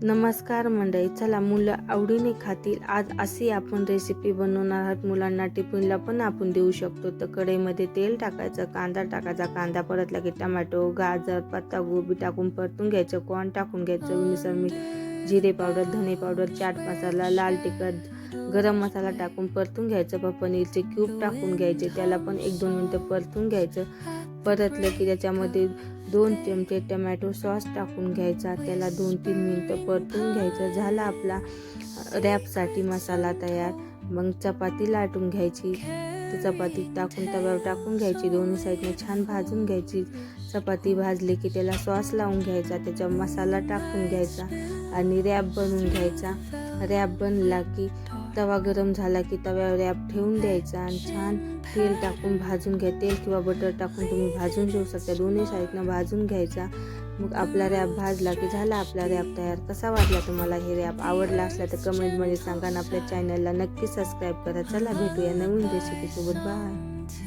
नमस्कार मंडळी, चला मुलं आवडीने खातील आज अशी आपण रेसिपी बनवणार आहोत. मुलांना टिफिनला पण आपण देऊ शकतो. तर कढईमध्ये तेल टाकायचं, कांदा टाकायचा, कांदा परतला की टोमॅटो, गाजर, पत्तागोबी टाकून परतून घ्यायचं, कॉर्न टाकून घ्यायचं, चवीनुसार मीठ, जिरे पावडर, धने पावडर, चाट मसाला, लाल तिखट, गरम मसाला टाकून परतून घ्यायचं. पनीरचे क्यूब टाकून घ्यायचे, त्याला पण 1-2 मिनटं परतून घ्यायचं. परतलं की त्याच्यामध्ये 2 चमचे टमॅटो सॉस टाकून घ्यायचा, त्याला 2-3 मिनटं परतून घ्यायचं. झाला आपला रॅपसाठी मसाला तयार. मग चपाती लाटून घ्यायची, तर चपाती टाकून तव्यावर टाकून घ्यायची, दोन्ही साईडने छान भाजून घ्यायची. चपाती भाजली की त्याला सॉस लावून घ्यायचा, त्याचा मसाला टाकून घ्यायचा आणि रॅप बनवून घ्यायचा. रॅप बनला की तवा गरम झाला की तव्यावर रॅप ठेवून द्यायचा आणि छान तेल टाकून भाजून घ्या. तेल किंवा बटर टाकून तुम्ही भाजून घेऊ शकता, दोन्ही साईडनं भाजून घ्यायचा. मग आपला रॅप भाजला की झाला आपला रॅप तयार. कसा वाटला तुम्हाला हे रॅप? आवडला असला तर कमेंटमध्ये सांगा आणि आपल्या चॅनलला नक्की सबस्क्राईब करा. चला भेटूया नवीन रेसिपीसोबत. बाय.